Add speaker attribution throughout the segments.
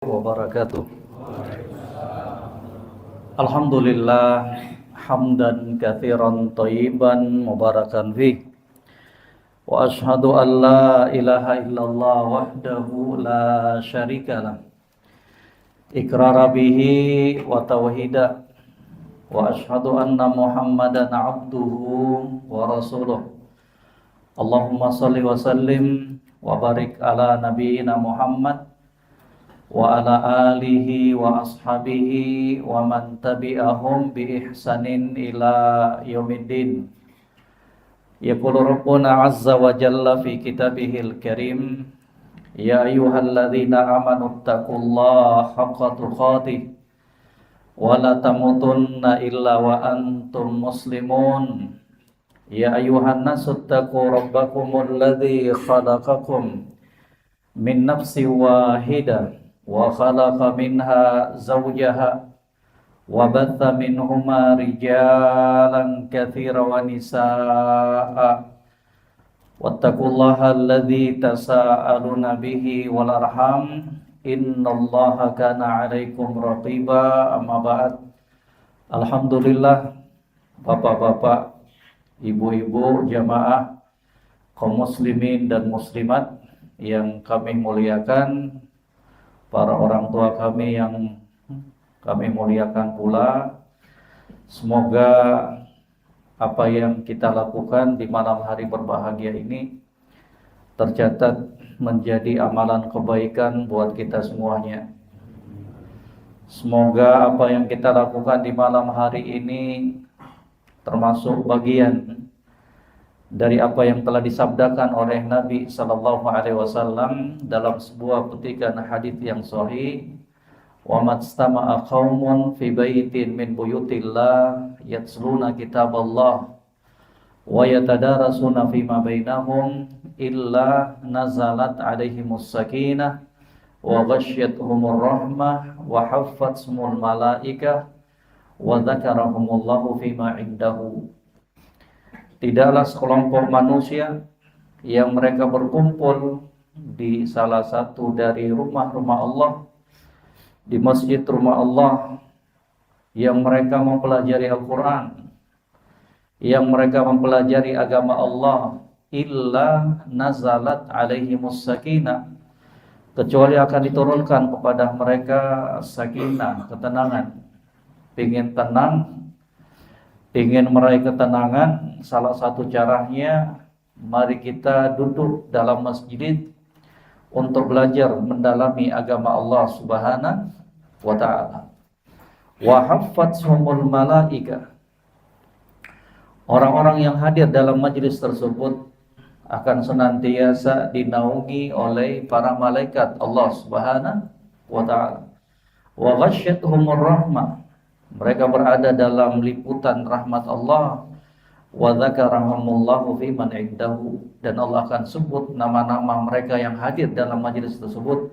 Speaker 1: wabarakatuh. Alhamdulillah hamdan katsiran thayyiban mubarakan fih. Wa asyhadu an la ilaha illallah wahdahu la syarikalah. Iqrara bihi wa tauhida. Wa asyhadu anna Muhammadan abduhu wa rasuluh. Allahumma salli wa sallim wa barik ala nabiyyina Muhammad wa ala alihi wa ashabihi wa man tabi'ahum bi ihsanin ila yaumiddin. Yaqulu rabbuna azza wa jalla fi kitabihil karim, ya ayyuhalladzina amanu taqullaha haqqa tuqatih wa la tamutunna illa wa antum muslimun. Ya ayyuhan nasu taqu rabbakumul ladzi khalaqakum min nafsin wahidah wa khalaqa minha zawjaha wa batha minhuma rijalan katsiran wa nisaa'a wattaqullaha alladzi tasaaluna bihi wal arham innallaha kana 'alaikum raqiba. Amma ba'd. Alhamdulillah, bapak-bapak, ibu-ibu, jamaah kaum muslimin dan muslimat yang kami muliakan, para orang tua kami yang kami muliakan pula. Semoga apa yang kita lakukan di malam hari berbahagia ini tercatat menjadi amalan kebaikan buat kita semuanya. Semoga apa yang kita lakukan di malam hari ini termasuk bagian dari apa yang telah disabdakan oleh Nabi sallallahu alaihi wasallam dalam sebuah petikan hadis yang sahih, wa mastama'a qaumun fi baitin min buyutillah yatsluna kitaballah wa yatadarasuna fima bainahum illa nazalat alaihimus sakinah wa ghasyiyatuhumur rahmah wa haffathumul malaikah wa dzakarahumullahu fima indahu. Tidaklah sekelompok manusia yang mereka berkumpul di salah satu dari rumah-rumah Allah, di masjid rumah Allah, yang mereka mempelajari Al-Quran, yang mereka mempelajari agama Allah, illa nazalat alaihimus sakinah, kecuali akan diturunkan kepada mereka sakinah, ketenangan. Ingin tenang, ingin meraih ketenangan, salah satu caranya mari kita duduk dalam masjid untuk belajar mendalami agama Allah Subhanahu wa ta'ala. Wa haffathumul malaikah, orang-orang yang hadir dalam majlis tersebut akan senantiasa dinaungi oleh para malaikat Allah Subhanahu wa ta'ala. Wa ghasyiyatuhumur rahmah, mereka berada dalam liputan rahmat Allah. Wa dzakarahumullahu fi man indahu, dan Allah akan sebut nama-nama mereka yang hadir dalam majelis tersebut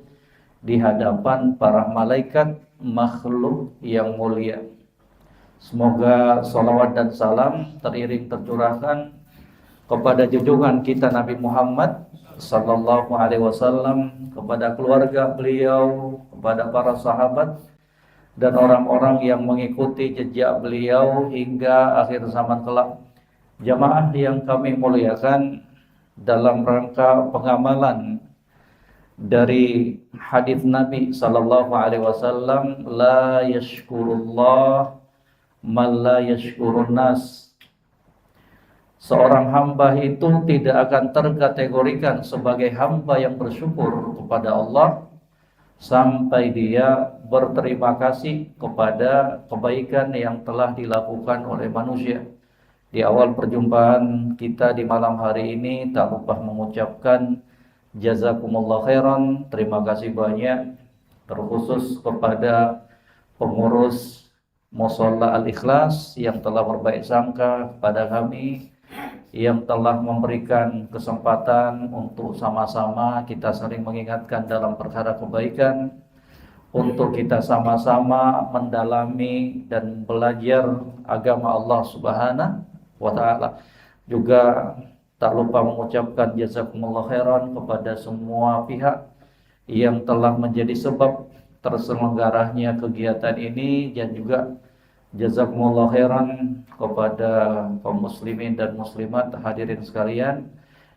Speaker 1: di hadapan para malaikat makhluk yang mulia. Semoga salawat dan salam teriring tercurahkan kepada junjungan kita Nabi Muhammad sallallahu alaihi wasallam, kepada keluarga beliau, kepada para sahabat dan orang-orang yang mengikuti jejak beliau hingga akhir zaman kelak. Jamaah yang kami muliakan, dalam rangka pengamalan dari hadis Nabi sallallahu alaihi wasallam, la yashkurullah man la yashkurun nas. Seorang hamba itu tidak akan terkategorikan sebagai hamba yang bersyukur kepada Allah sampai dia berterima kasih kepada kebaikan yang telah dilakukan oleh manusia. Di awal perjumpaan kita di malam hari ini tak lupa mengucapkan jazakumullah khairan, terima kasih banyak, terkhusus kepada pengurus Musholla Al-Ikhlas yang telah berbaik sangka kepada kami, yang telah memberikan kesempatan untuk sama-sama kita saling mengingatkan dalam perkara kebaikan, untuk kita sama-sama mendalami dan belajar agama Allah Subhanahu wa ta'ala. Juga tak lupa mengucapkan jazakumullah khairan kepada semua pihak yang telah menjadi sebab terselenggaranya kegiatan ini, dan juga jazakumullah khairan kepada kaum muslimin dan muslimat hadirin sekalian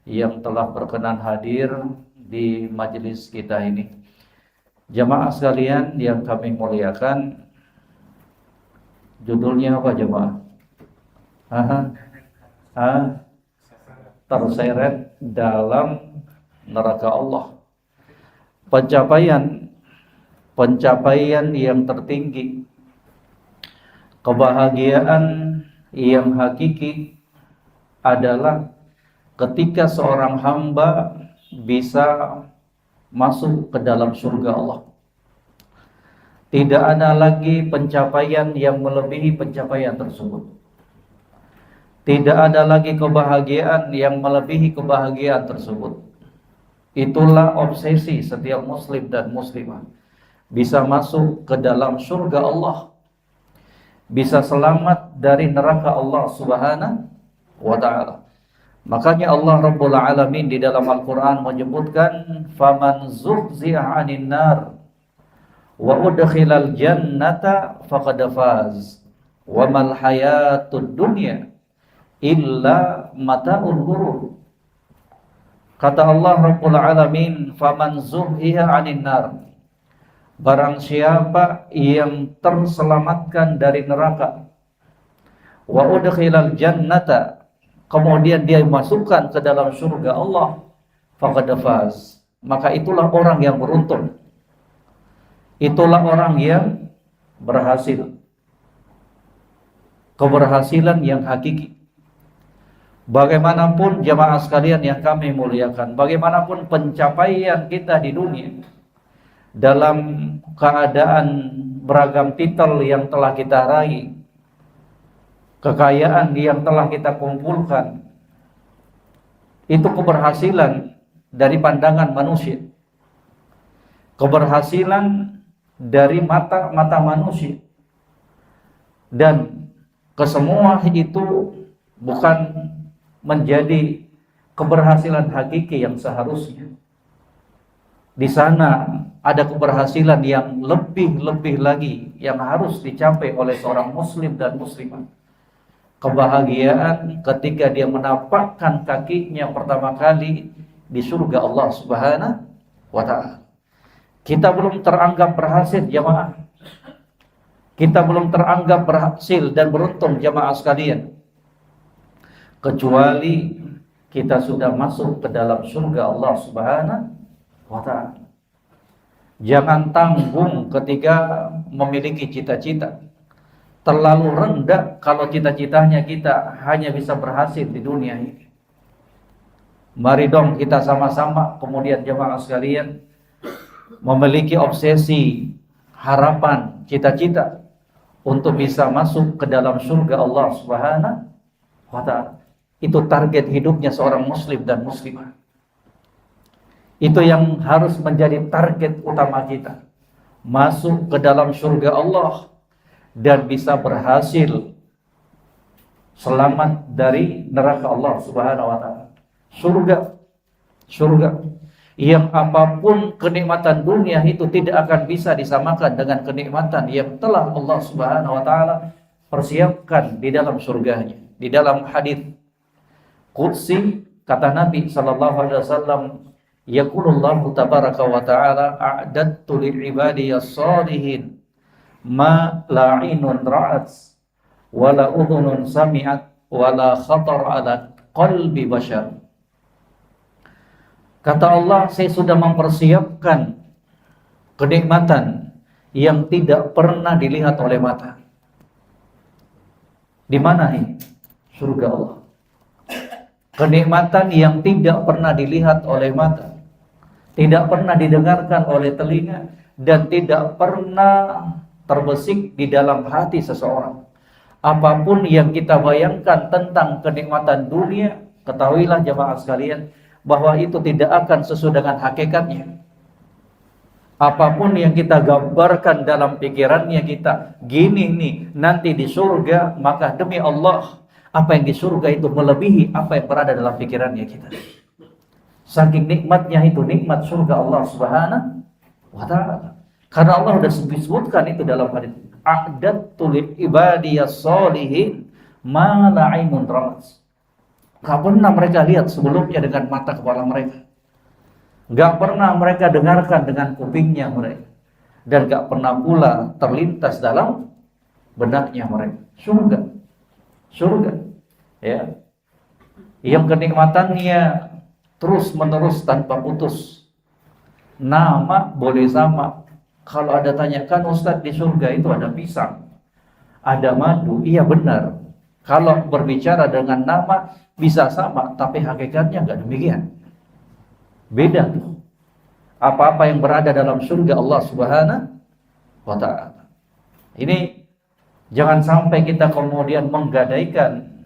Speaker 1: yang telah berkenan hadir di majelis kita ini. Jamaah sekalian yang kami muliakan, judulnya apa jemaah? Terseret dalam neraka Allah. Pencapaian yang tertinggi, kebahagiaan yang hakiki adalah ketika seorang hamba bisa masuk ke dalam surga Allah. Tidak ada lagi pencapaian yang melebihi pencapaian tersebut. Tidak ada lagi kebahagiaan yang melebihi kebahagiaan tersebut. Itulah obsesi setiap muslim dan muslimah. Bisa masuk ke dalam surga Allah, bisa selamat dari neraka Allah Subhanahu wa ta'ala. Makanya Allah Rabbul Alamin di dalam Al-Quran menyebutkan, faman zuhzi'a 'anil nar wa udkhilal jannata faqad faz wa mal hayatud dunya illa mata'ul ghurur. Kata Allah Rabbul Alamin, faman zuhzi'a 'anil nar, barang siapa yang terselamatkan dari neraka, wa udkhilal jannata, kemudian dia dimasukkan ke dalam surga Allah, faqad faz, maka itulah orang yang beruntung. Itulah orang yang berhasil. Keberhasilan yang hakiki. Bagaimanapun jamaah sekalian yang kami muliakan, bagaimanapun pencapaian kita di dunia, dalam keadaan beragam titel yang telah kita raih, kekayaan yang telah kita kumpulkan, itu keberhasilan dari pandangan manusia, keberhasilan dari mata manusia, dan kesemua itu bukan menjadi keberhasilan hakiki yang seharusnya. Di sana ada keberhasilan yang lebih lagi yang harus dicapai oleh seorang muslim dan muslimah. Kebahagiaan ketika dia menapakkan kakinya pertama kali di surga Allah Subhanahu wa ta'ala. Kita belum teranggap berhasil jamaah. Kita belum teranggap berhasil dan beruntung jamaah sekalian, kecuali kita sudah masuk ke dalam surga Allah Subhanahu wa ta'ala. Jangan tanggung ketika memiliki cita-cita. Terlalu rendah kalau cita-citanya kita hanya bisa berhasil di dunia ini. Mari dong kita sama-sama kemudian jemaah sekalian memiliki obsesi, harapan, cita-cita untuk bisa masuk ke dalam surga Allah Subhanahu wa ta'ala. Itu target hidupnya seorang muslim dan muslimah. Itu yang harus menjadi target utama kita. Masuk ke dalam surga Allah dan bisa berhasil selamat dari neraka Allah Subhanahu wa ta'ala. Surga yang apapun kenikmatan dunia itu tidak akan bisa disamakan dengan kenikmatan yang telah Allah Subhanahu wa ta'ala persiapkan di dalam surganya. Di dalam hadis qudsi kata Nabi sallallahu alaihi wasallam, yaqulullahu tabaraka wa ta'ala, a'dattu li'ibadiyas shalihin ma la 'ainun ra'at wa la udhunun sami'at wa la khatar 'ala qalbi bashar. Kata Allah, saya sudah mempersiapkan kenikmatan yang tidak pernah dilihat oleh mata. Di mana ini? Surga Allah. Kenikmatan yang tidak pernah dilihat oleh mata, tidak pernah didengarkan oleh telinga, dan tidak pernah terbesik di dalam hati seseorang. Apapun yang kita bayangkan tentang kenikmatan dunia, ketahuilah jemaah sekalian, bahwa itu tidak akan sesuai dengan hakikatnya. Apapun yang kita gambarkan dalam pikirannya kita, gini nih nanti di surga, maka demi Allah, apa yang di surga itu melebihi apa yang berada dalam pikirannya kita. Saking nikmatnya itu, nikmat surga Allah Subhanahu wa ta'ala. Karena Allah sudah sebutkan itu dalam hadis, a'dattu lil ibadiyas sholihin ma la ainun ra'at. Gak pernah mereka lihat sebelumnya dengan mata kepala mereka, gak pernah mereka dengarkan dengan kupingnya mereka, dan gak pernah pula terlintas dalam benaknya mereka. Surga, ya, yang kenikmatannya terus menerus tanpa putus. Nama boleh sama. Kalau ada tanyakan, Ustadz, di surga itu ada pisang, ada madu, iya benar. Kalau berbicara dengan nama bisa sama, tapi hakikatnya enggak demikian. Beda tuh. Apa-apa yang berada dalam surga Allah Subhanahu wa ta'ala. Ini jangan sampai kita kemudian menggadaikan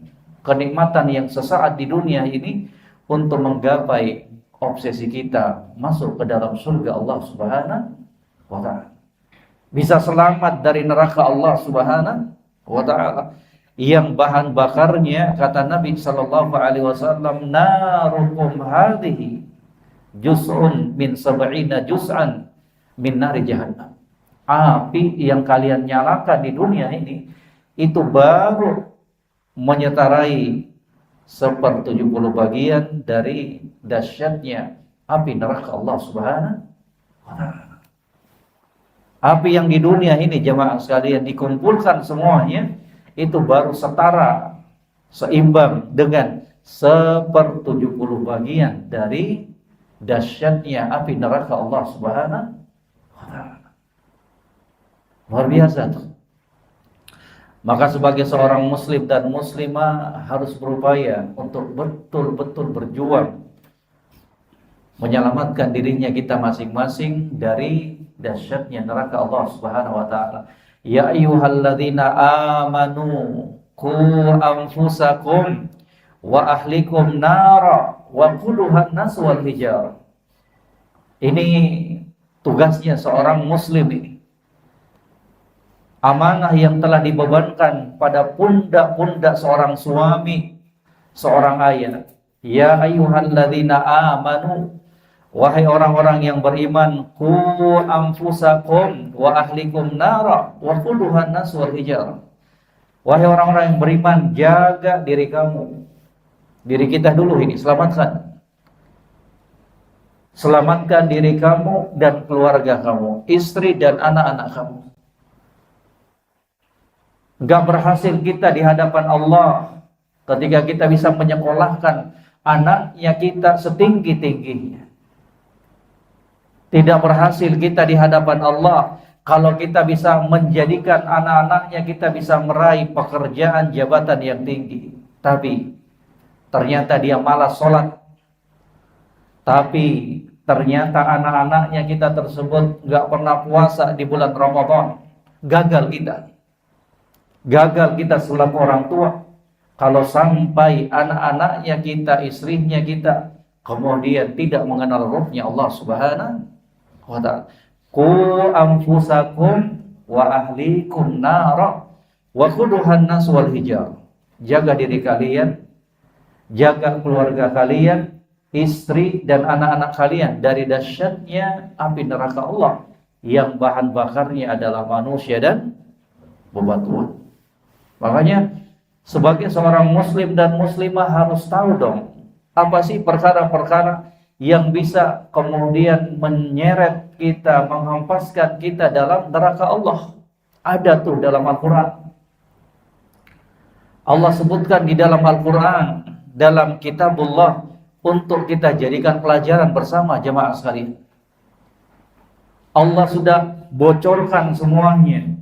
Speaker 1: kenikmatan yang sesaat di dunia ini untuk menggapai obsesi kita masuk ke dalam surga Allah Subhanahu wa ta'ala. Bisa selamat dari neraka Allah Subhanahu wa ta'ala, yang bahan bakarnya kata Nabi sallallahu alaihi wasallam, narukum hadhihi juz'un min sab'ina juz'an min nari jahannam. Api yang kalian nyalakan di dunia ini itu baru menyetarai 1/70 bagian dari dahsyatnya api neraka Allah Subhanahu wa ta'ala. Api yang di dunia ini jemaah sekalian dikumpulkan semuanya itu baru setara, seimbang dengan 1/70 bagian dari dahsyatnya api neraka Allah Subhanahu wa ta'ala. Luar biasa tuh. Maka sebagai seorang muslim dan muslimah harus berupaya untuk betul-betul berjuang menyelamatkan dirinya kita masing-masing dari dahsyatnya neraka Allah Subhanahu wa ta'ala. Ya ayyuhalladzina amanu qu anfusakum wa ahlikum nara wa quduhan nas wal hijar. Ini tugasnya seorang muslim ini. Amanah yang telah dibebankan pada pundak-pundak seorang suami, seorang ayah. Ya ayyuhalladzina amanu, wahai orang-orang yang beriman, qu anfusakum wa ahlikum nara wa quduhan nas wal hijar. Wahai orang-orang yang beriman, jaga diri kamu. Diri kita dulu ini, selamatkan. Selamatkan diri kamu dan keluarga kamu, istri dan anak-anak kamu. Gak berhasil kita di hadapan Allah ketika kita bisa menyekolahkan anaknya kita setinggi-tingginya. Tidak berhasil kita di hadapan Allah kalau kita bisa menjadikan anak-anaknya kita bisa meraih pekerjaan jabatan yang tinggi, tapi ternyata dia malas sholat. Tapi ternyata anak-anaknya kita tersebut gak pernah puasa di bulan Ramadan. Gagal selaku orang tua kalau sampai anak-anaknya kita, istrinya kita kemudian tidak mengenal ruhnya Allah Subhanahu wa ta'ala. Qu anfusakum wa ahlikum nara wa quduhan nas wal hijar. Jaga diri kalian, jaga keluarga kalian, istri dan anak-anak kalian dari dahsyatnya api neraka Allah yang bahan bakarnya adalah manusia dan bebatuan. Makanya sebagai seorang muslim dan muslimah harus tahu dong, apa sih perkara-perkara yang bisa kemudian menyeret kita, menghempaskan kita dalam neraka Allah. Ada tuh dalam Al-Quran. Allah sebutkan di dalam Al-Quran, dalam kitabullah, untuk kita jadikan pelajaran bersama jemaah sekalian. Allah sudah bocorkan semuanya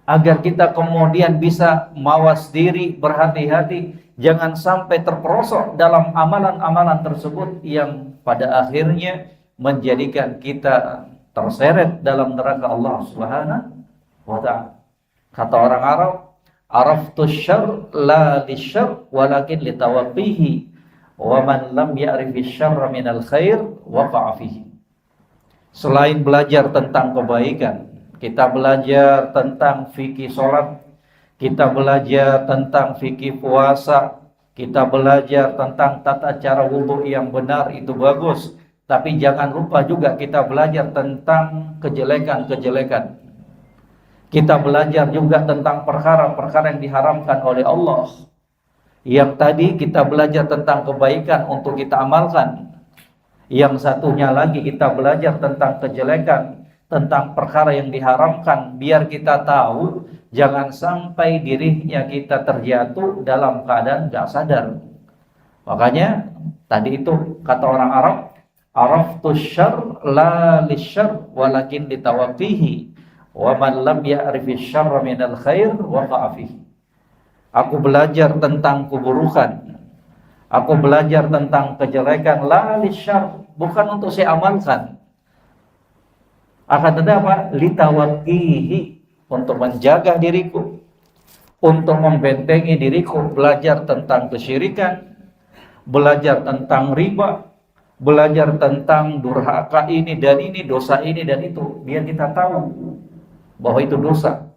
Speaker 1: agar kita kemudian bisa mawas diri, berhati-hati, jangan sampai terperosok dalam amalan-amalan tersebut yang pada akhirnya menjadikan kita terseret dalam neraka Allah Subhanahu wa ta'ala. Kata orang Arab, araftu syarr la lisyarr walakin litawaqqihi wa man lam ya'rifi syarra minal khair waqa'a fihi. Selain belajar tentang kebaikan, kita belajar tentang fikih sholat, kita belajar tentang fikih puasa, kita belajar tentang tata cara wudhu yang benar, itu bagus. Tapi jangan lupa juga kita belajar tentang kejelekan-kejelekan. Kita belajar juga tentang perkara-perkara yang diharamkan oleh Allah. Yang tadi kita belajar tentang kebaikan untuk kita amalkan. Yang satunya lagi kita belajar tentang kejelekan, tentang perkara yang diharamkan, biar kita tahu jangan sampai dirinya kita terjatuh dalam keadaan gak sadar. Makanya tadi itu kata orang Arab, araftu syarr la lisyarr walakin litawaqqihi wa man lam ya'rifi syarra minal khair waqa'a fihi. Aku belajar tentang keburukan, aku belajar tentang kejelekan la lisyarr, bukan untuk saya amalkan, akan tetapi apa? Litawaqqihi, untuk menjaga diriku, untuk membentengi diriku, belajar tentang kesyirikan, belajar tentang riba, belajar tentang durhaka ini dan ini, dosa ini dan itu, biar kita tahu bahwa itu dosa,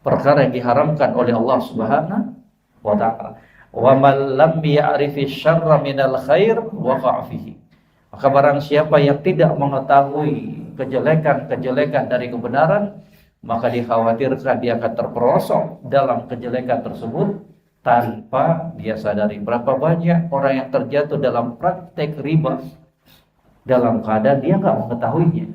Speaker 1: perkara yang diharamkan oleh Allah Subhanahu wa ta'ala. Wa man lam ya'rifi syarra minal khair waqa'a fihi. Maka barang siapa yang tidak mengetahui kejelekan-kejelekan dari kebenaran, maka dikhawatirkan dia akan terperosok dalam kejelekan tersebut tanpa dia sadari. Berapa banyak orang yang terjatuh dalam praktek riba dalam keadaan dia nggak mengetahuinya.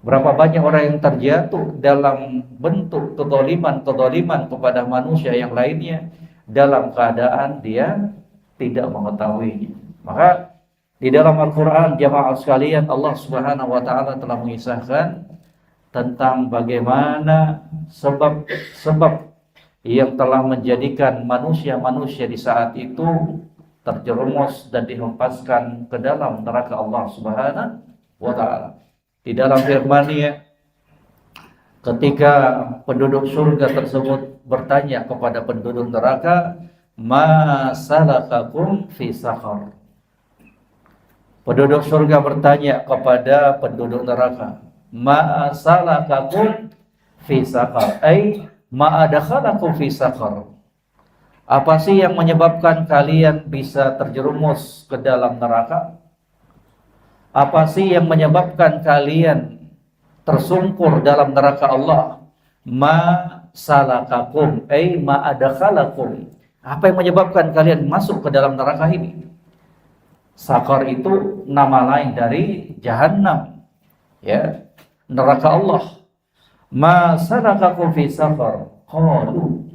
Speaker 1: Berapa banyak orang yang terjatuh dalam bentuk kedoliman kepada manusia yang lainnya dalam keadaan dia tidak mengetahuinya. Maka di dalam Al-Quran, jamaah sekalian, Allah Subhanahu wa ta'ala telah mengisahkan tentang bagaimana sebab-sebab yang telah menjadikan manusia-manusia di saat itu terjerumus dan dihempaskan ke dalam neraka Allah Subhanahu wa ta'ala. Di dalam firman-Nya, ketika penduduk surga tersebut bertanya kepada penduduk neraka, ma salakakum fi saqar. Penduduk surga bertanya kepada penduduk neraka, ma salakakum fi saqar, ay ma adkhalakum fi saqar. Apa sih yang menyebabkan kalian bisa terjerumus ke dalam neraka? Apa sih yang menyebabkan kalian tersungkur dalam neraka Allah? Ma salakakum, ay ma adkhalakum. Apa yang menyebabkan kalian masuk ke dalam neraka ini? Sakar itu nama lain dari Jahannam, ya, neraka Allah. Ma salakakum fi saqar? Qalu,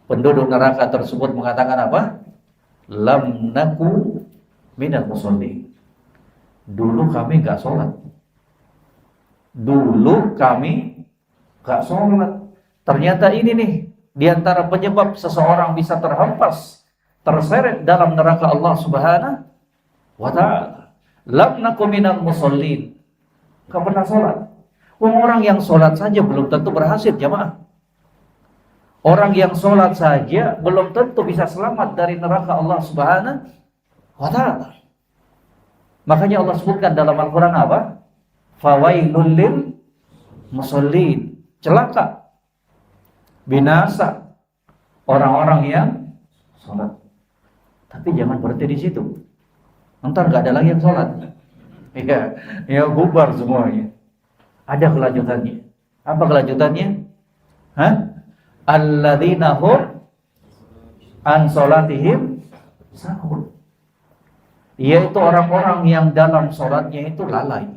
Speaker 1: penduduk neraka tersebut mengatakan apa? Lam naku minal musallin. Dulu kami gak sholat. Dulu kami gak sholat. Ternyata ini nih, diantara penyebab seseorang bisa terhempas, terseret dalam neraka Allah Subhanahu wa ta'ala. Lam naku minal musallin. Gak pernah sholat. Orang yang sholat saja belum tentu berhasil, jamaah. Orang yang sholat saja belum tentu bisa selamat dari neraka Allah Subhanahu wa ta'ala. Makanya Allah sebutkan dalam Al-Quran apa? Fawailul lil musallin. Celaka, binasa orang-orang yang sholat. Tapi jangan berhenti di situ. Ntar nggak ada lagi yang sholat. Ya bubar semuanya. Ada kelanjutannya. Apa kelanjutannya? Alladzina hum an sholatihim sahun. Yaitu orang-orang yang dalam sholatnya itu lalai.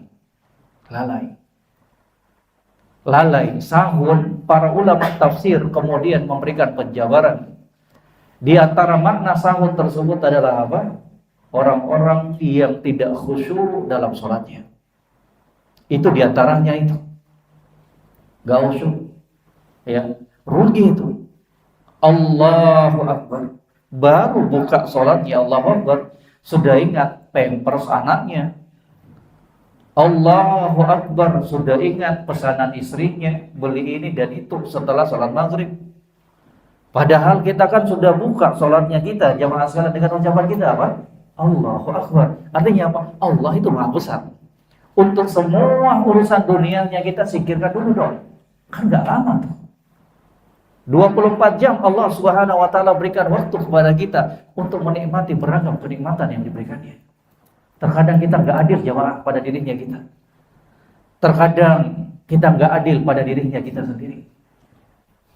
Speaker 1: Sahun. Para ulama tafsir kemudian memberikan penjabaran. Di antara makna sahun tersebut adalah apa? Orang-orang yang tidak khusyuk dalam sholatnya. Itu diantaranya itu. Gak khusyuk, ya, rugi itu. Allahu Akbar. Baru buka sholatnya Allahu Akbar, sudah ingat pampers anaknya. Allahu Akbar, sudah ingat pesanan istrinya, beli ini dan itu setelah sholat maghrib. Padahal kita kan sudah buka sholatnya kita, jamaah sekalian, dengan ucapan kita apa? Allahu Akbar. Artinya apa? Allah itu maha besar. Untuk semua urusan dunianya kita singkirkan dulu dong. Kan gak lama tuh. 24 jam Allah Subhanahu wa ta'ala berikan waktu kepada kita untuk menikmati beragam kenikmatan yang diberikannya. Terkadang kita nggak adil jamaah pada dirinya kita. Terkadang kita nggak adil pada dirinya kita sendiri.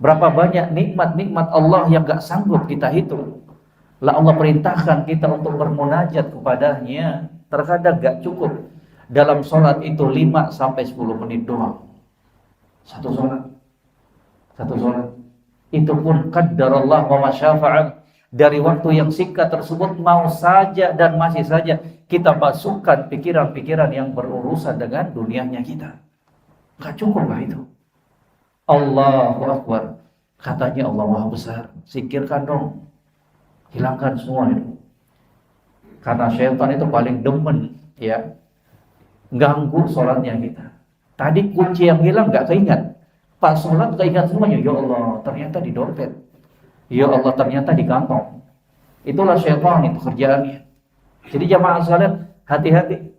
Speaker 1: Berapa banyak nikmat-nikmat Allah yang nggak sanggup kita hitung. Lah Allah perintahkan kita untuk bermunajat kepadanya. Terkadang nggak cukup. Dalam sholat itu 5 sampai 10 menit doang. Satu sholat. Itu pun qaddarallah wa masyafa'al. Dari waktu yang singkat tersebut mau saja dan masih saja kita masukkan pikiran-pikiran yang berurusan dengan dunianya kita. Gak cukup lah itu. Allahu Akbar. Katanya Allah Maha Besar. Singkirkan dong. Hilangkan semua itu. Karena syaitan itu paling demen ya ganggu sholatnya kita. Tadi kunci yang hilang gak keingat. Pas sholat keingat semuanya. Ya Allah ternyata di dompet. Ya Allah ternyata di kantong. Itulah syaitan itu kerjaannya. Jadi jamaah sekalian hati-hati.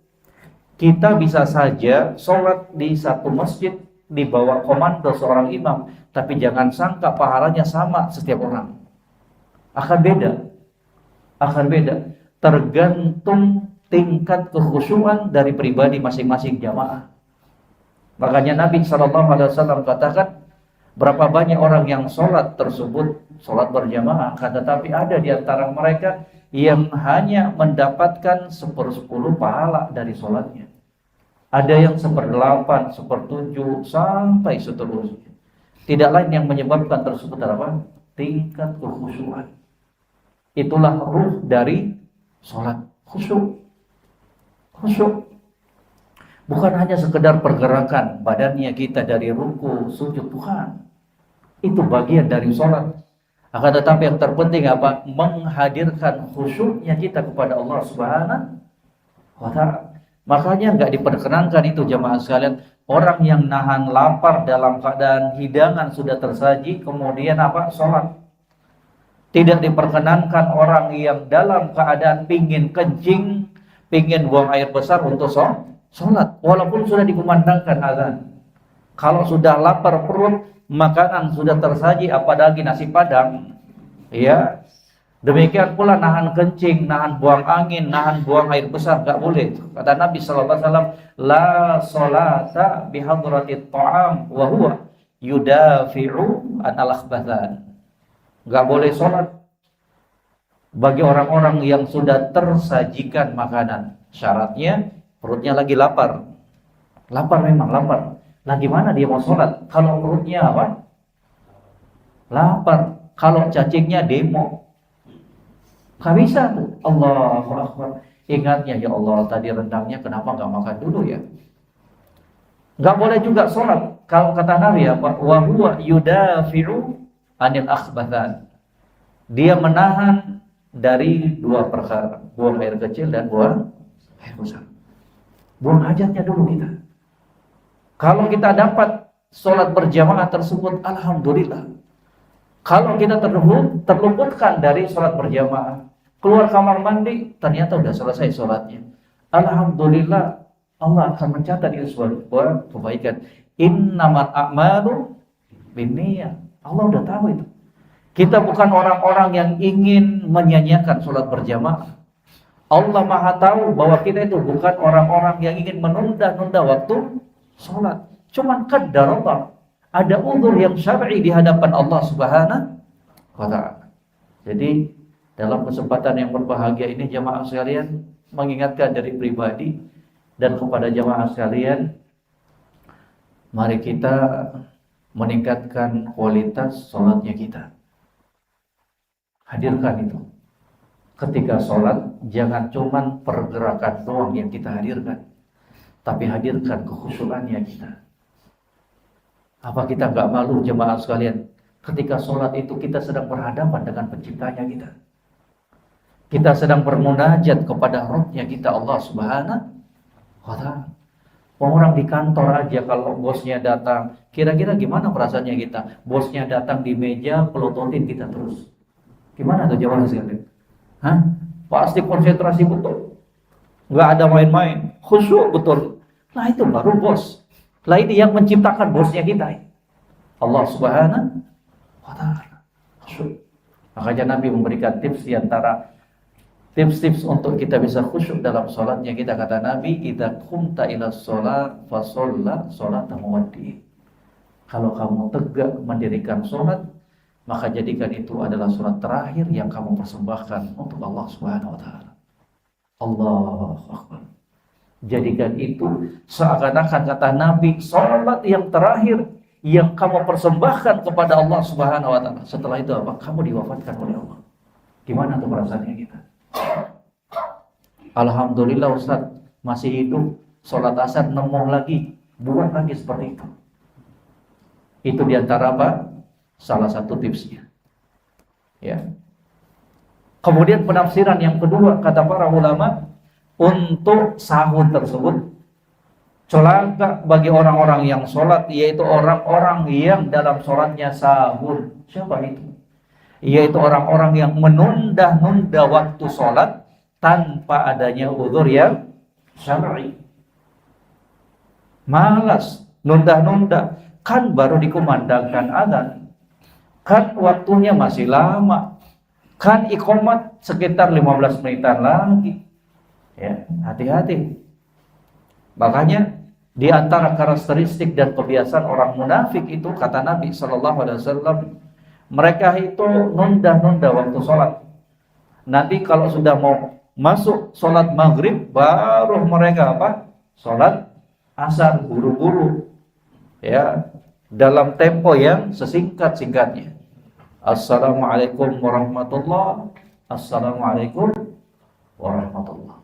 Speaker 1: Kita bisa saja sholat di satu masjid di bawah komando seorang imam, tapi jangan sangka pahalanya sama setiap orang. Akan beda. Tergantung tingkat kekhusyuan dari pribadi masing-masing jamaah. Makanya Nabi SAW katakan, berapa banyak orang yang sholat tersebut sholat berjamaah, tetapi ada di antara mereka yang hanya mendapatkan 1/10 pahala dari sholatnya. Ada yang 1/8, 1/7 sampai seterusnya. Tidak lain yang menyebabkan tersebut apa? Tingkat kekhusyuan. Itulah ruh dari sholat. Khusyuk. Bukan hanya sekedar pergerakan badannya kita dari ruku, sujud, bukan. Itu bagian dari sholat. Akan tetapi yang terpenting apa? Menghadirkan khusyuknya kita kepada Allah Subhanahu wa Ta'ala. Makanya nggak diperkenankan itu jamaah sekalian, orang yang nahan lapar dalam keadaan hidangan sudah tersaji, kemudian apa? Sholat. Tidak diperkenankan orang yang dalam keadaan pingin kencing, pingin buang air besar untuk sholat, walaupun sudah dikumandangkan azan. Kalau sudah lapar perut, makanan sudah tersaji, apalagi nasi padang, ya. Demikian pula nahan kencing, nahan buang angin, nahan buang air besar, nggak boleh. Kata Nabi SAW, la sholata bihadratit ta'am wa huwa yudafi'u anal akhbathan. Nggak boleh sholat bagi orang-orang yang sudah tersajikan makanan. Syaratnya perutnya lagi lapar. Memang lapar. Nah gimana dia mau sholat kalau perutnya apa? Lapar. Kalau cacingnya demo, gak bisa tuh. Allahu Akbar. Ingatnya, ya Allah tadi rendangnya kenapa gak makan dulu ya? Gak boleh juga sholat kalau kata Nabi apa? Wa huwa yudafi'u anil akhbathan. Dia menahan dari dua perkara, buang air kecil dan buang air besar. Buang hajatnya dulu kita. Kalau kita dapat sholat berjamaah tersebut, alhamdulillah. Kalau kita terluputkan dari sholat berjamaah, keluar kamar mandi, ternyata sudah selesai sholatnya, alhamdulillah, Allah akan mencatat itu sebuah kebaikan. Innamal a'malu binniyat. Allah udah tahu itu. Kita bukan orang-orang yang ingin menyanyiakan sholat berjamaah. Allah Maha tahu bahwa kita itu bukan orang-orang yang ingin menunda-nunda waktu sholat. Cuman qaddarallah, ada uzur yang syar'i di hadapan Allah Subhanahu wa Ta'ala. Jadi dalam kesempatan yang berbahagia ini jamaah sekalian, mengingatkan dari pribadi dan kepada jamaah sekalian, mari kita meningkatkan kualitas sholatnya kita. Hadirkan itu. Ketika sholat, jangan cuman pergerakan doang yang kita hadirkan, tapi hadirkan kekhusyuannya kita. Apa kita nggak malu jemaah sekalian? Ketika sholat itu kita sedang berhadapan dengan penciptanya kita. Kita sedang bermunajat kepada Rabb-nya kita, Allah Subhanahu wa Ta'ala. Orang di kantor aja kalau bosnya datang, kira-kira gimana perasaannya kita? Bosnya datang di meja, pelototin kita terus. Gimana tuh jemaah sekalian? Pasti konsentrasi betul. Nggak ada main-main, khusyuk betul. Nah itu baru bos. Lah ini yang menciptakan bosnya kita, Allah Subhanahu wa Ta'ala. Makanya Nabi memberikan tips di antara Tips-tips untuk kita bisa khusyuk dalam sholatnya kita, kata Nabi, idza qumta ila sholat fasholla sholata muwaddi. Kalau kamu tegak mendirikan sholat, maka jadikan itu adalah sholat terakhir yang kamu persembahkan untuk Allah Subhanahu wa taala. Allahu Akbar. Jadikan itu seakan-akan, kata Nabi, sholat yang terakhir yang kamu persembahkan kepada Allah Subhanahu wa taala. Setelah itu apa? Kamu diwafatkan oleh Allah. Gimana tuh perasaannya kita? Alhamdulillah Ustaz, masih hidup, sholat asar nemu lagi, buat lagi seperti itu. Itu diantara apa? Salah satu tipsnya. Ya. Kemudian penafsiran yang kedua, kata para ulama, untuk sahur tersebut, celaka bagi orang-orang yang sholat, yaitu orang-orang yang dalam sholatnya sahur. Siapa itu? Yaitu orang-orang yang menunda-nunda waktu sholat tanpa adanya uzur yang syar'i. Malas, nunda-nunda, kan baru dikumandangkan azan, kan waktunya masih lama, kan iqamat sekitar 15 menitan lagi. Ya, hati-hati. Makanya di antara karakteristik dan kebiasaan orang munafik itu, kata Nabi SAW, mereka itu nunda-nunda waktu sholat. Nanti kalau sudah mau masuk sholat maghrib, baru mereka apa? Sholat asar buru-buru, ya, dalam tempo yang sesingkat-singkatnya. Assalamualaikum warahmatullah, assalamualaikum warahmatullah.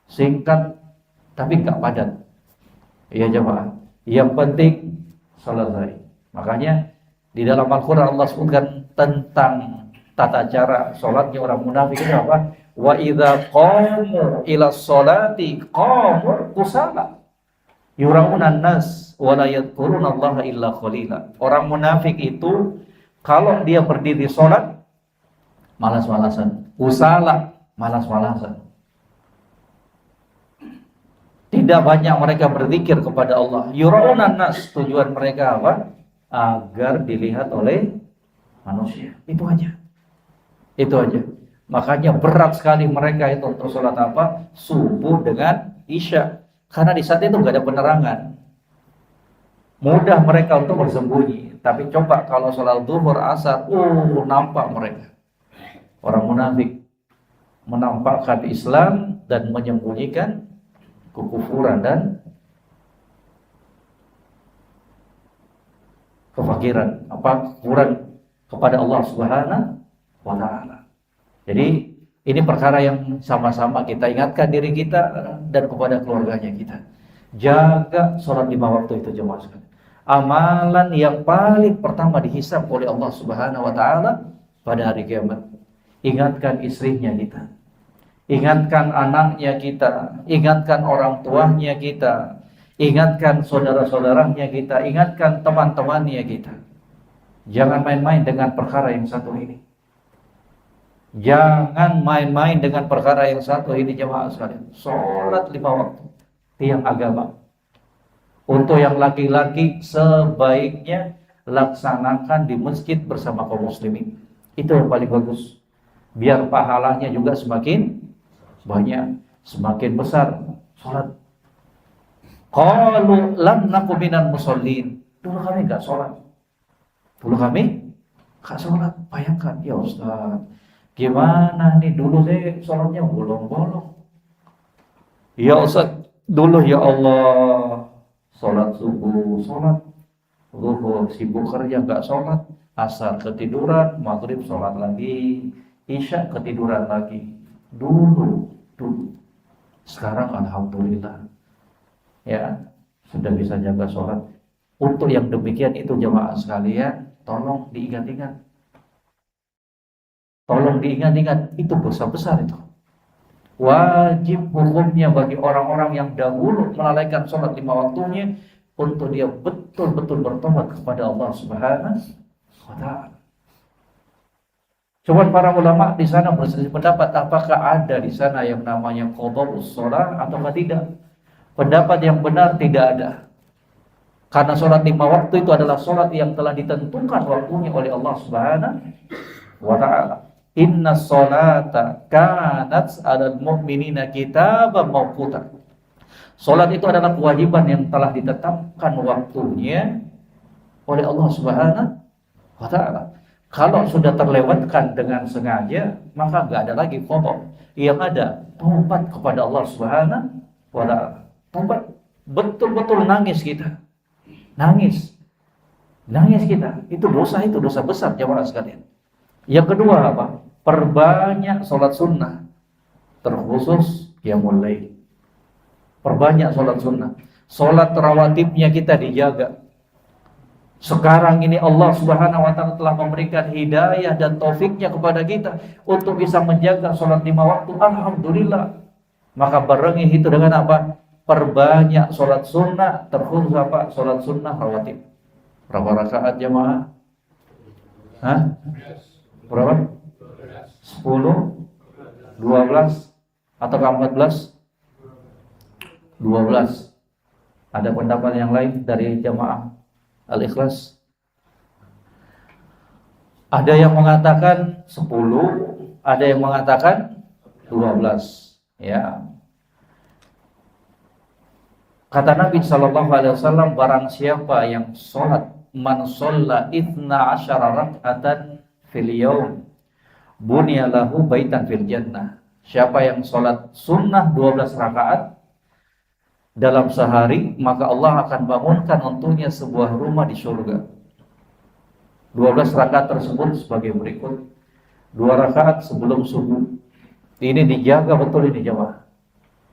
Speaker 1: Singkat tapi nggak padat. Ya jemaah, yang penting selesai. Makanya di dalam Al-Quran Allah sebutkan tentang tata cara sholatnya orang munafik itu apa? Wa idza qamu ila sholati qamu kusala yura'unan nas wa la yadhkuruna Allah illa qalila. Orang munafik itu kalau dia berdiri sholat malas-malasan, kusala, malas-malasan. Tidak banyak mereka berzikir kepada Allah. Yura'unan nas, tujuan mereka apa? Agar dilihat oleh manusia. Itu aja. Itu aja. Makanya berat sekali mereka itu untuk sholat apa? Subuh dengan isya. Karena di saat itu nggak ada penerangan. Mudah mereka untuk bersembunyi. Tapi coba kalau sholat zuhur, asar, nampak mereka. Orang munafik menampakkan Islam dan menyembunyikan kekufuran dan kefakiran, kekufuran kepada Allah Subhanahu wa taala. Jadi ini perkara yang sama-sama kita ingatkan diri kita dan kepada keluarganya kita. Jaga sholat 5 waktu itu jemaah sekalian. Amalan yang paling pertama dihisab oleh Allah Subhanahu wa taala pada hari kiamat. Ingatkan istrinya kita, ingatkan anaknya kita, ingatkan orang tuanya kita, ingatkan saudara-saudaranya kita, ingatkan teman-temannya kita. Jangan main-main dengan perkara yang satu ini. Jangan main-main dengan perkara yang satu ini jemaah sekalian. Sholat 5 waktu, tiang agama. Untuk yang laki-laki sebaiknya laksanakan di masjid bersama kaum muslimin. Itu yang paling bagus. Biar pahalanya juga semakin banyak, semakin besar sholat. Qalu lam naku minal musallin. Dulu kami enggak sholat. Dulu kami enggak sholat. Bayangkan, ya Ustaz, gimana nih dulu saya sholatnya bolong-bolong. Ya Ustaz, dulu ya Allah sholat subuh, sholat zuhur, sibuk kerja enggak sholat, asar ketiduran, maghrib sholat lagi, isya ketiduran lagi. Dulu. Sekarang alhamdulillah, ya, sudah bisa jaga sholat. Untuk yang demikian itu jemaah sekalian, tolong diingat-ingat. Tolong diingat-ingat, itu dosa besar itu. Wajib hukumnya bagi orang-orang yang dahulu melalaikan sholat 5 waktunya, untuk dia betul-betul bertobat kepada Allah Subhanahu wa taala. Cuman para ulama di sana berselisih pendapat apakah ada di sana yang namanya qadha'us shalah atau tidak. Pendapat yang benar tidak ada. Karena sholat 5 waktu itu adalah sholat yang telah ditentukan waktunya oleh Allah Subhanahu wa taala. Inna sholata kanat 'alal mu'minina kitaban mawquta. Salat itu adalah kewajiban yang telah ditetapkan waktunya oleh Allah Subhanahu wa taala. Kalau sudah terlewatkan dengan sengaja, maka enggak ada lagi qada. Yang ada taubat kepada Allah Subhanahu wa taala. Taubat, betul-betul nangis kita. Nangis kita. Itu dosa besar jemaah sekalian. Yang kedua apa? Perbanyak sholat sunnah, terkhusus qiyamul lail. Perbanyak sholat sunnah. Sholat rawatibnya kita dijaga. Sekarang ini Allah Subhanahu wa taala telah memberikan hidayah dan taufiknya kepada kita untuk bisa menjaga sholat 5 waktu. Alhamdulillah. Maka barengi itu dengan apa? Perbanyak sholat sunnah, terkhusus apa? Sholat sunnah rawatib. Berapa rakaat jemaah? Berapa? 10, 12, atau 14? 12. Ada pendapat yang lain dari jamaah Al-Ikhlas? Ada yang mengatakan 10, ada yang mengatakan 12. Ya. Kata Nabi SAW, barang siapa yang sholat, man sholla 12 rak'atan fil yaum bunya lahu baitan fil jannah. Siapa yang sholat sunnah 12 rakaat dalam sehari, maka Allah akan bangunkan untuknya sebuah rumah di surga. 12 rakaat tersebut sebagai berikut. 2 rakaat sebelum subuh. Ini dijaga betul ini jemaah.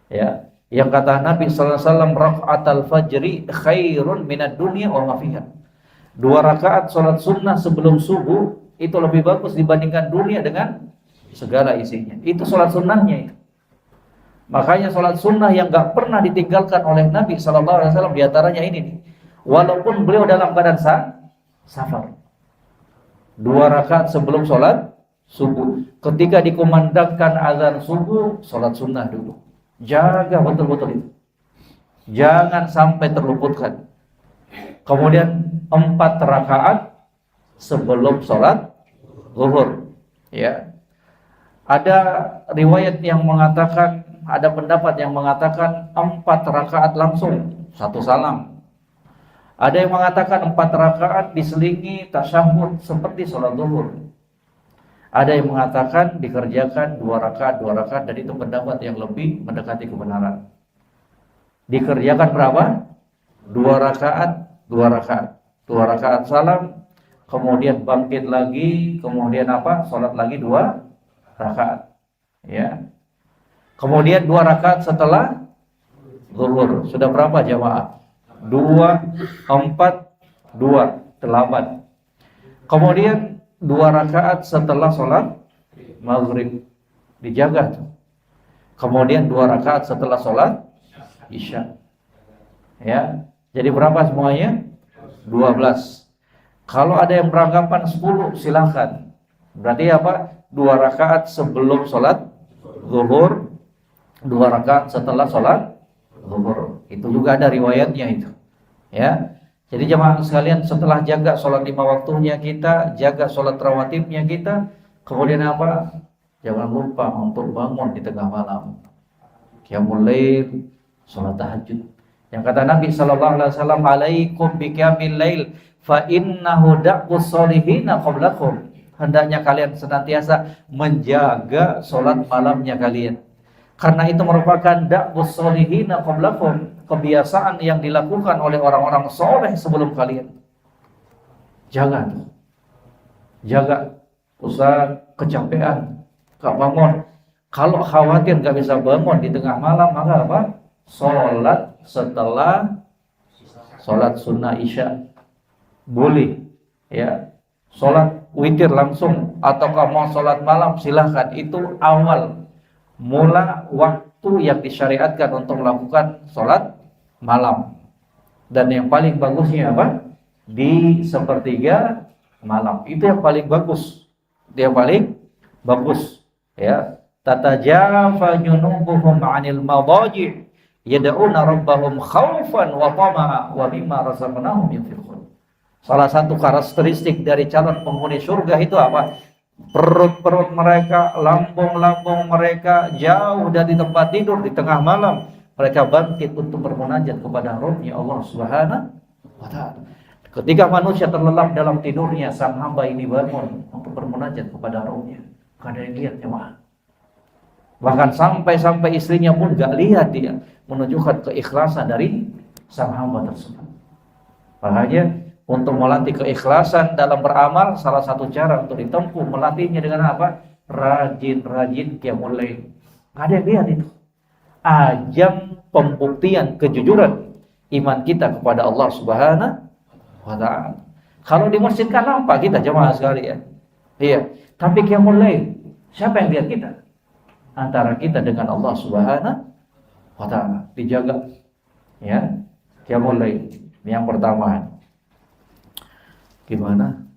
Speaker 1: Ya. Yang kata Nabi sallallahu alaihi wasallam, raka'atul fajri khairun minad dunya wa ma fiha. 2 rakaat salat sunnah sebelum subuh itu lebih bagus dibandingkan dunia dengan segala isinya. Itu salat sunnahnya itu. Makanya salat sunnah yang enggak pernah ditinggalkan oleh Nabi sallallahu alaihi wasallam di antaranya ini nih. Walaupun beliau dalam keadaan safar. 2 rakaat sebelum salat subuh. Ketika dikumandangkan azan subuh, salat sunnah dulu. Jaga betul-betul itu. Jangan sampai terluputkan. Kemudian 4 rakaat sebelum sholat zuhur. Ya. Ada riwayat yang mengatakan, ada pendapat yang mengatakan 4 rakaat langsung, 1 salam. Ada yang mengatakan 4 rakaat diselingi tasyahud seperti sholat zuhur. Ada yang mengatakan dikerjakan 2 rakaat, dan itu pendapat yang lebih mendekati kebenaran. Dikerjakan berapa? 2 rakaat, 2 rakaat salam, kemudian bangkit lagi, kemudian apa? Salat lagi 2 rakaat. Ya. Kemudian 2 rakaat setelah zuhur. Sudah berapa jamaah? 2, 4, 2, 8. Kemudian 2 rakaat setelah sholat maghrib, dijaga tuh. Kemudian 2 rakaat setelah sholat isya. Ya, jadi berapa semuanya? 12. Kalau ada yang beranggapan 10, silahkan. Berarti apa? 2 rakaat sebelum sholat zuhur, 2 rakaat setelah sholat zuhur. Itu juga ada riwayatnya itu. Ya. Jadi jemaah sekalian, setelah jaga sholat 5 waktunya kita, jaga sholat rawatibnya kita, kemudian apa? Jangan lupa untuk bangun di tengah malam. Qiyamul lail, sholat tahajud. Yang kata Nabi sallallahu alaihi wasallam, "Alaikum biqiyamil lail fa innahu da'bus solihina qablakum." Hendaknya kalian senantiasa menjaga sholat malamnya kalian. Karena itu merupakan da'bus solihina qablakum, kebiasaan yang dilakukan oleh orang-orang soleh sebelum kalian. Jangan. Jaga. Ustaz, kecapean, gak bangun. Kalau khawatir gak bisa bangun di tengah malam, maka apa? Sholat setelah sholat sunnah isya. Boleh. Ya. Sholat witir langsung. Atau kalau mau sholat malam, silahkan. Itu awal mula waktu yang disyariatkan untuk melakukan sholat malam. Dan yang paling bagusnya apa? Di sepertiga malam. Itu yang paling bagus. Itu yang paling bagus. Ya. Tatajafa junubuhum 'anil madaji' yad'una rabbahum khaufan wa tama'a wa mimma razaqnahum yunfiqun. Salah satu karakteristik dari calon penghuni surga itu apa? perut-perut mereka, lambung-lambung mereka jauh dari tempat tidur di tengah malam. Mereka bangkit untuk bermunajat kepada Rabbnya Allah Subhanahu wa Ta'ala. Ketika manusia terlelap dalam tidurnya, sang hamba ini bangun untuk bermunajat kepada Rabbnya. Kada yang lihat jemaah. Bahkan sampai istrinya pun gak lihat, dia menunjukkan keikhlasan dari sang hamba tersebut. Makanya untuk melatih keikhlasan dalam beramal, salah satu cara untuk ditempuh melatihnya dengan apa? Rajin-rajin qiyamul lail. Gak ada yang lihat itu. Ajang pembuktian kejujuran iman kita kepada Allah Subhanahu wa Ta'ala. Kalau di masjid kan nampak kita jemaah sekalian. Iya, tapi qiyamul lail, siapa yang lihat kita? Antara kita dengan Allah Subhanahu wa Ta'ala. Dijaga ya, qiyamul lail. Yang pertama. Gimana?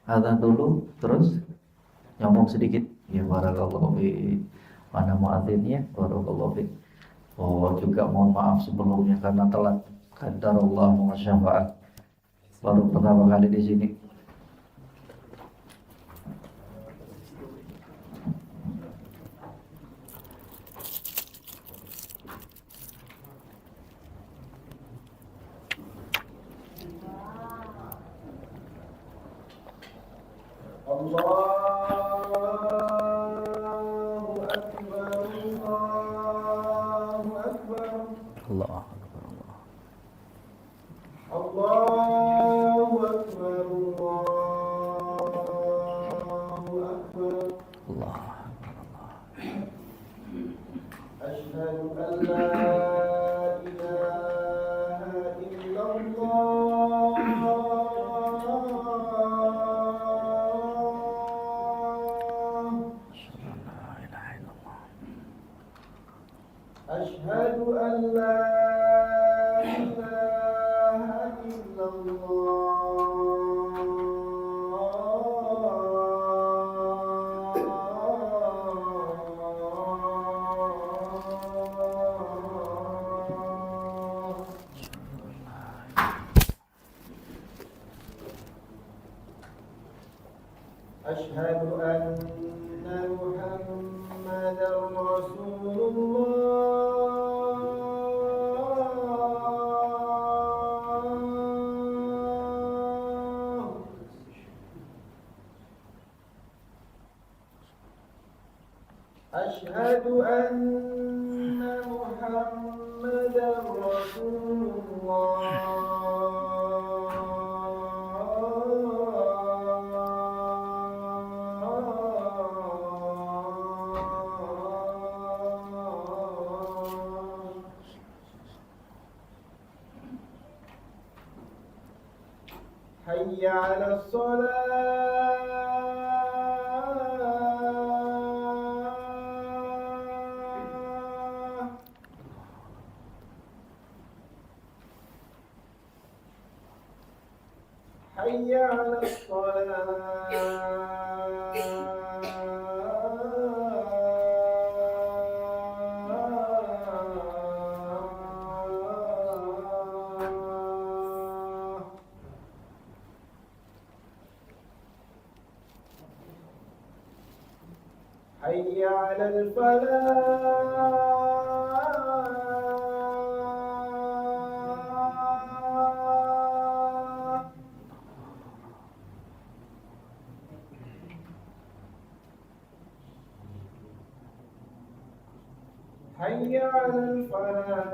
Speaker 1: Azan dulu terus nyambung sedikit. Ya barakallahu fi. Mana muadzinnya? Barakallahu fi. Oh, juga mohon maaf sebelumnya karena telat. Qadarullah wa syafa'at. Baru pertama kali di sini. Allah.
Speaker 2: Allahu Akbar, Allahu Akbar.
Speaker 1: Allah.
Speaker 2: Asyhadu an la ilaha illallah. Asyhadu an la ilaha illallah. Asyhadu anna Muhammadar Rasulullah. Asyhadu anna Muhammadar Rasulullah. Hayya 'alas shalah. Hayya 'alas shalah. Hayya 'alal falah. Hayya 'alal falah.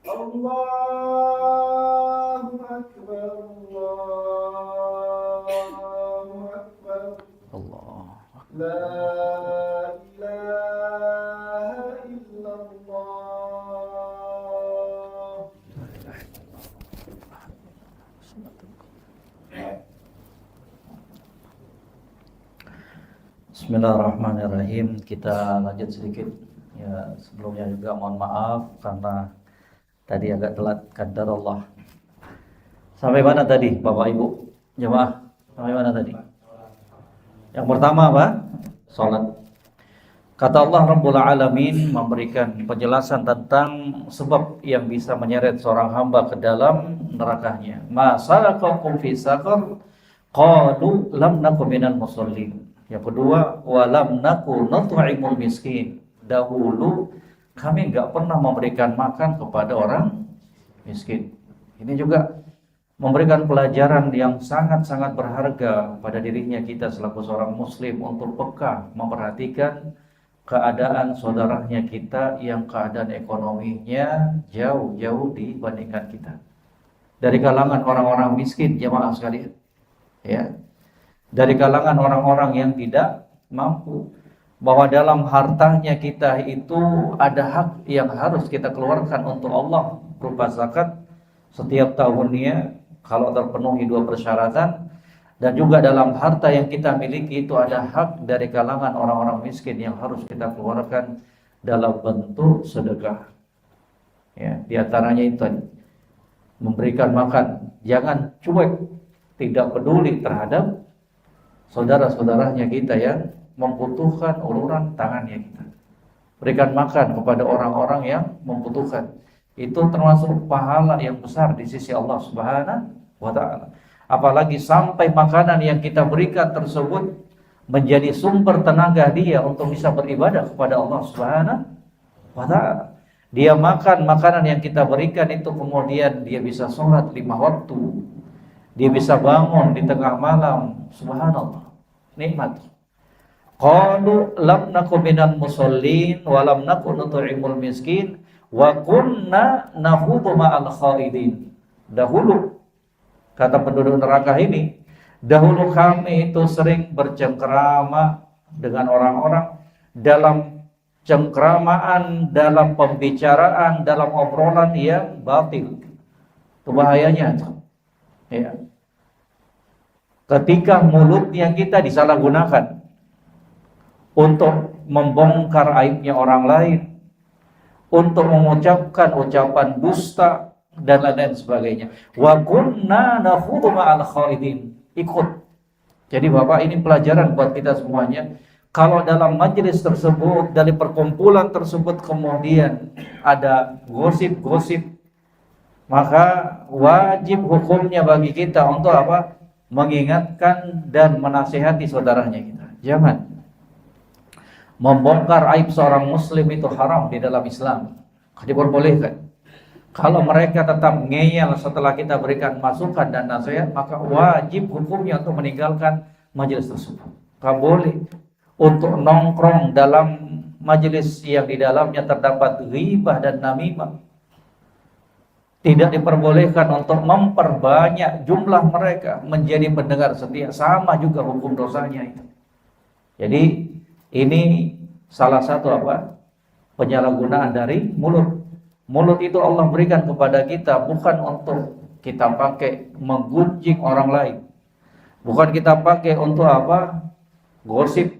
Speaker 2: Allahu Akbar, Allahu Akbar.
Speaker 1: Allah.
Speaker 2: La ilaha illallah.
Speaker 1: Bismillahirrahmanirrahim. Kita lanjut sedikit. Ya, sebelumnya juga mohon maaf karena tadi agak telat. Qadarullah. Sampai mana tadi Bapak Ibu? Jemaah. Bagaimana tadi? Yang pertama apa? Salat. Kata Allah Rabbul Alamin memberikan penjelasan tentang sebab yang bisa menyeret seorang hamba ke dalam nerakanya. Ma salakakum fi saqar? Qalu lam naku minal musallin. Yang kedua, wa lam naku nut'imul miskin. Dahulu kami enggak pernah memberikan makan kepada orang miskin. Ini juga memberikan pelajaran yang sangat-sangat berharga pada dirinya kita selaku seorang muslim untuk peka memperhatikan keadaan saudaranya kita yang keadaan ekonominya jauh-jauh dibandingkan kita. Dari kalangan orang-orang miskin, jemaah sekalian. Ya. Dari kalangan orang-orang yang tidak mampu, bahwa dalam hartanya kita itu ada hak yang harus kita keluarkan untuk Allah berupa zakat setiap tahunnya kalau terpenuhi 2 persyaratan. Dan juga dalam harta yang kita miliki itu ada hak dari kalangan orang-orang miskin yang harus kita keluarkan dalam bentuk sedekah. Ya, di antaranya itu memberikan makan, jangan cuek, tidak peduli terhadap saudara-saudaranya kita yang membutuhkan uluran tangannya kita. Berikan makan kepada orang-orang yang membutuhkan. Itu termasuk pahala yang besar di sisi Allah Subhanahu wa taala. Apalagi sampai makanan yang kita berikan tersebut menjadi sumber tenaga dia untuk bisa beribadah kepada Allah Subhanahu wa taala. Dia makan makanan yang kita berikan itu, kemudian dia bisa sholat 5 waktu. Dia bisa bangun di tengah malam. Subhanallah. Nikmat. Qalu lam naku minal musallin wa lam naku nut'imul miskin wa kunna nahudu ma'al khaidin. Dahulu, kata penduduk neraka ini, dahulu kami itu sering bercengkrama dengan orang-orang dalam cengkramaan, dalam pembicaraan, dalam obrolan yang batil. Itu bahayanya. Ya. Ketika mulutnya kita disalahgunakan untuk membongkar aibnya orang lain, untuk mengucapkan ucapan dusta dan lain-lain sebagainya. Wa kunna nakhudhu ma'al khaidin. Ikut. Jadi Bapak, ini pelajaran buat kita semuanya. Kalau dalam majelis tersebut, dari perkumpulan tersebut kemudian ada gosip-gosip, maka wajib hukumnya bagi kita untuk apa? Mengingatkan dan menasihati saudaranya kita. Jangan membongkar aib seorang muslim, itu haram di dalam Islam. Diperbolehkan. Kalau mereka tetap ngeyel setelah kita berikan masukan dan nasihat, maka wajib hukumnya untuk meninggalkan majelis tersebut. Tak boleh untuk nongkrong dalam majelis yang di dalamnya terdapat ghibah dan namimah. Tidak diperbolehkan untuk memperbanyak jumlah mereka menjadi pendengar setia. Sama juga hukum dosanya itu. Jadi ini salah satu apa? Penyalahgunaan dari mulut. Mulut itu Allah berikan kepada kita bukan untuk kita pakai menggunjing orang lain. Bukan kita pakai untuk apa? Gosip,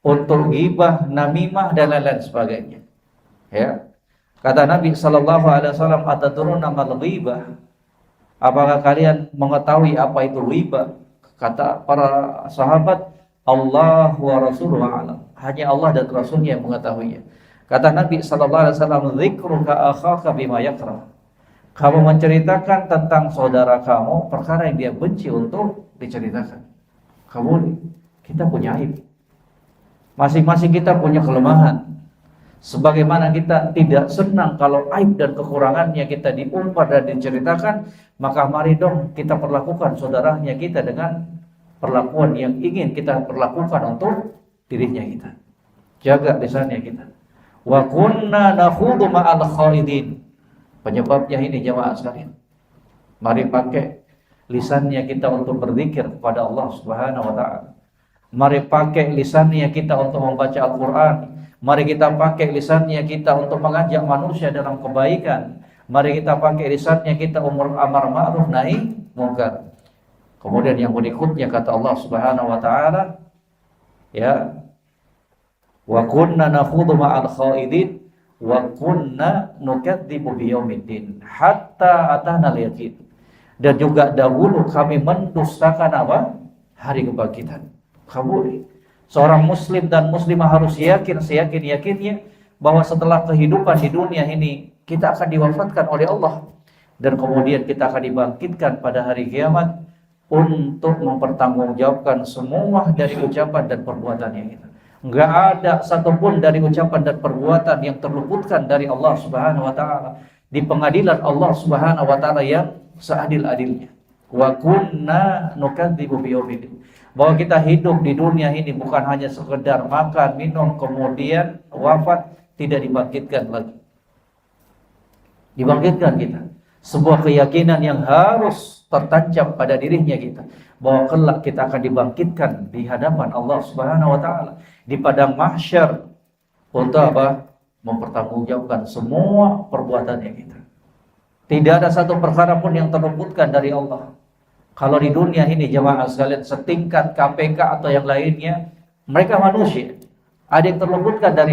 Speaker 1: untuk ghibah, namimah dan lain-lain sebagainya. Ya. Kata Nabi sallallahu alaihi wasallam, "Atadruna mal ghibah?" Apakah kalian mengetahui apa itu ghibah? Kata para sahabat, Allah wa rasuluhu a'lam. Hanya Allah dan Rasulnya yang mengetahuinya. Kata Nabi sallallahu alaihi wasallam, "Dzikruka akhaka bima yakrah." Kamu menceritakan tentang saudara kamu perkara yang dia benci untuk diceritakan. Kamu, kita punya aib. Masing-masing kita punya kelemahan. Sebagaimana kita tidak senang kalau aib dan kekurangannya kita diumpat dan diceritakan, maka mari dong kita perlakukan saudaranya kita dengan perlakuan yang ingin kita perlakukan untuk dirinya kita. Jaga lisannya kita. Wa kunna nakhudhu ma'al khaidin. Penyebabnya ini jemaah sekalian. Mari pakai lisannya kita untuk berzikir kepada Allah Subhanahu wa taala. Mari pakai lisannya kita untuk membaca Al-Qur'an. Mari kita pakai lisannya kita untuk mengajak manusia dalam kebaikan. Mari kita pakai lisannya kita amar ma'ruf nahi munkar. Kemudian yang berikutnya kata Allah Subhanahu wa taala, ya, wa kunna nakhudhu ma'al khaidin wa kunna nukadzibu biyaumiddin hatta atana al-yaqin. Dan juga dahulu kami mendustakan apa? hari kebangkitan kabur. Seorang muslim dan muslimah harus yakin seyakin-yakinnya bahwa setelah kehidupan di dunia ini kita akan diwafatkan oleh Allah dan kemudian kita akan dibangkitkan pada hari kiamat untuk mempertanggungjawabkan semua dari ucapan dan perbuatannya kita. Enggak ada satupun dari ucapan dan perbuatan yang terluputkan dari Allah Subhanahu wa taala di pengadilan Allah Subhanahu wa taala yang seadil-adilnya. Wa kunna nukadzibu biyaumiddin. Bahwa kita hidup di dunia ini bukan hanya sekedar makan, minum, kemudian wafat, tidak dibangkitkan lagi. Dibangkitkan kita. Sebuah keyakinan yang harus tertancap pada dirinya kita, bahwa kelak kita akan dibangkitkan di hadapan Allah Subhanahu wa taala di padang mahsyar untuk apa? Mempertanggungjawabkan semua perbuatannya kita. Tidak ada satu perkara pun yang terluputkan dari Allah. Kalau di dunia ini jemaah sekalian, setingkat KPK atau yang lainnya, mereka manusia. Ada yang terluputkan dari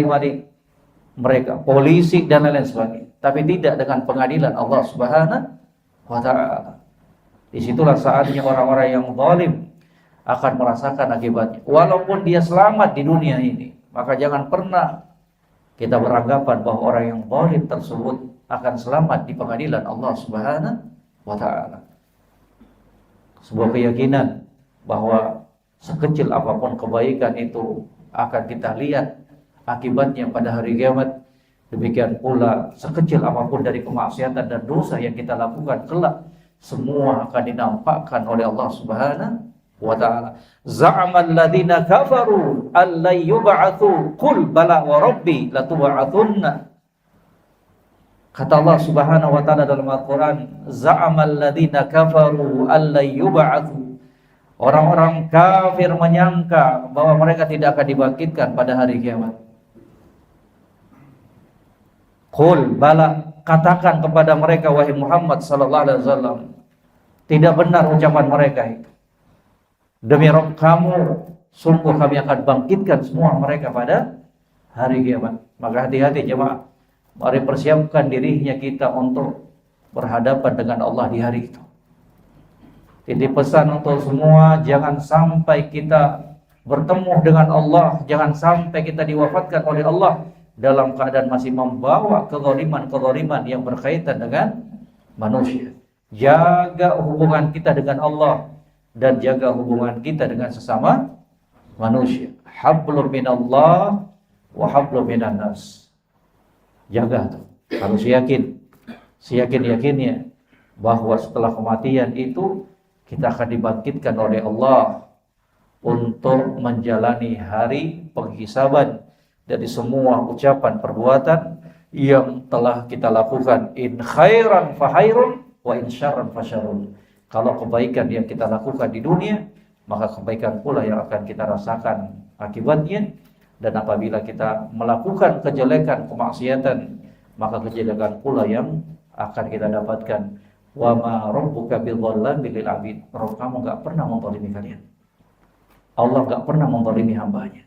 Speaker 1: mereka, polisi dan lain-lain sebagainya. Tapi tidak dengan pengadilan Allah Subhanahu wa taala. Disitulah saatnya orang-orang yang zalim akan merasakan akibatnya. Walaupun dia selamat di dunia ini, maka jangan pernah kita beranggapan bahwa orang yang zalim tersebut akan selamat di pengadilan Allah Subhanahu wa taala. Sebuah keyakinan bahwa sekecil apapun kebaikan itu akan kita lihat akibatnya pada hari kiamat. Demikian pula sekecil apapun dari kemaksiatan dan dosa yang kita lakukan kelak, semua akan dinampakkan oleh Allah Subhanahu wa taala. Za'amal ladzina kafaru alla yub'atsu qul bala wa rabbi latub'atsunna. Kata Allah Subhanahu wa taala dalam Al-Qur'an, za'amal ladzina kafaru alla yub'atsu. Orang-orang kafir menyangka bahwa mereka tidak akan dibangkitkan pada hari kiamat. Qul bala, katakan kepada mereka wahai Muhammad sallallahu alaihi wasallam, tidak benar ucapan mereka itu. Demi Rabb kamu, sungguh kami akan bangkitkan semua mereka pada hari kiamat. Maka hati-hati jemaah. Mari persiapkan dirinya kita untuk berhadapan dengan Allah di hari itu. Titip pesan untuk semua, jangan sampai kita bertemu dengan Allah, jangan sampai kita diwafatkan oleh Allah dalam keadaan masih membawa kezaliman-kezaliman yang berkaitan dengan manusia. Jaga hubungan kita dengan Allah dan jaga hubungan kita dengan sesama manusia. Hablum minallah wa hablum minan nas. Jaga tuh. Harus yakin. Seyakin-yakinnya bahwa setelah kematian itu kita akan dibangkitkan oleh Allah untuk menjalani hari penghisaban dari semua ucapan perbuatan yang telah kita lakukan. In khairan fa khairun wa in syarran fa syarrun. Kalau kebaikan yang kita lakukan di dunia, maka kebaikan pula yang akan kita rasakan akibatnya. Dan apabila kita melakukan kejelekan, kemaksiatan, maka kejelekan pula yang akan kita dapatkan. Wa ma rabbuka bidzallamil lil 'abid. Rabb kamu enggak pernah menzalimi kalian. Allah enggak pernah menzalimi hambanya.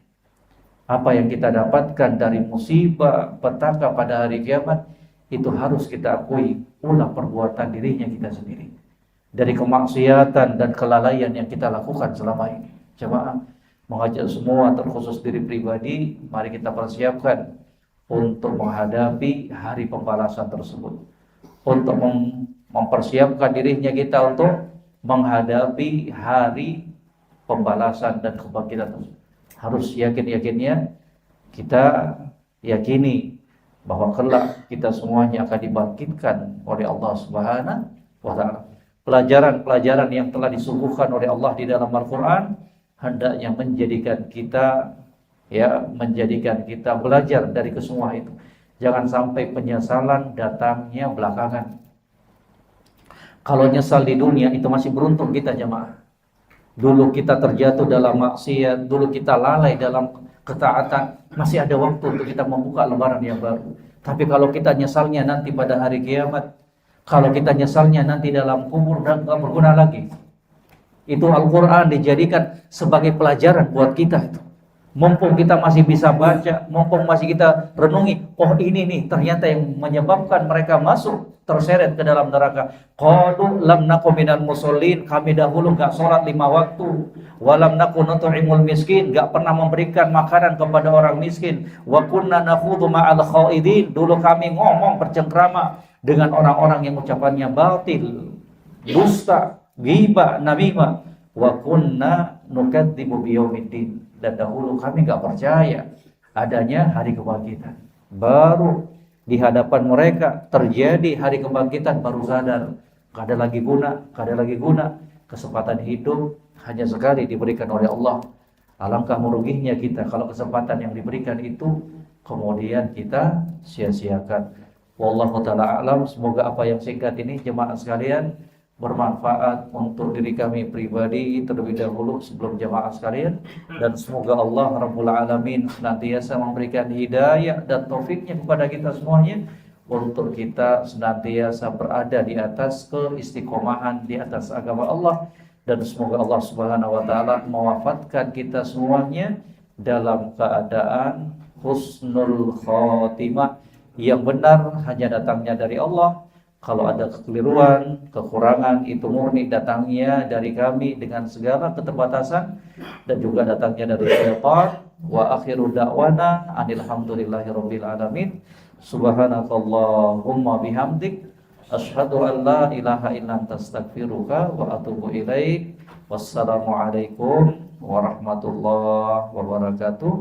Speaker 1: Apa yang kita dapatkan dari musibah, petaka pada hari kiamat, itu harus kita akui ulah perbuatan dirinya kita sendiri. Dari kemaksiatan dan kelalaian yang kita lakukan selama ini. Jemaah, mengajak semua terkhusus diri pribadi, mari kita persiapkan untuk menghadapi hari pembalasan tersebut. Untuk mempersiapkan dirinya kita untuk menghadapi hari pembalasan dan kebangkitan tersebut. Harus yakin-yakinnya kita yakini bahwa kelak kita semuanya akan dibangkitkan oleh Allah Subhanahu wa taala. Pelajaran-pelajaran yang telah disuguhkan oleh Allah di dalam Al-Qur'an hendaknya menjadikan kita belajar dari kesemua itu. Jangan sampai penyesalan datangnya belakangan. Kalau nyesal di dunia itu masih beruntung kita jemaah. Dulu kita terjatuh dalam maksiat, dulu kita lalai dalam ketaatan, masih ada waktu untuk kita membuka lembaran yang baru. Tapi kalau kita nyesalnya nanti pada hari kiamat, kalau kita nyesalnya nanti dalam kubur, dan gak berguna lagi. Itu Al-Quran dijadikan sebagai pelajaran buat kita itu. Mumpung kita masih bisa baca, mumpung masih kita renungi, oh ini nih ternyata yang menyebabkan mereka masuk terseret ke dalam neraka. Qalu lam nakum minal musallin, kami dahulu enggak sholat 5 waktu, walam nakun nut'imul miskin, enggak pernah memberikan makanan kepada orang miskin, wa kunna nakhudhu ma'al khaidin, dulu kami ngomong bercengkrama dengan orang-orang yang ucapannya batil, dusta, ghibah, namimah, wa kunna nukadzibu biyaumiddin, dan dahulu kami gak percaya adanya hari kebangkitan. Baru di hadapan mereka terjadi hari kebangkitan, baru sadar gak ada lagi guna, gak ada lagi guna. Kesempatan hidup hanya sekali diberikan oleh Allah. Alangkah meruginya kita kalau kesempatan yang diberikan itu kemudian kita sia-siakan. Wallahu ta'ala a'lam. Semoga apa yang singkat ini jemaah sekalian bermanfaat untuk diri kami pribadi terlebih dahulu sebelum jemaah sekalian, dan semoga Allah Rabbul Alamin senantiasa memberikan hidayah dan taufiknya kepada kita semuanya untuk kita senantiasa berada di atas keistiqomahan di atas agama Allah, dan semoga Allah Subhanahu wa taala mewafatkan kita semuanya dalam keadaan husnul khotimah. Yang benar hanya datangnya dari Allah. Kalau ada kekeliruan, kekurangan, itu murni datangnya dari kami dengan segala keterbatasan dan juga datangnya dari syaitan. Wa akhiru da'wana alhamdulillahirabbil alamin. Subhanakallahumma bihamdik asyhadu an la ilaha illa anta astaghfiruka wa atubu ilaik. Wassalamualaikum warahmatullahi wabarakatuh.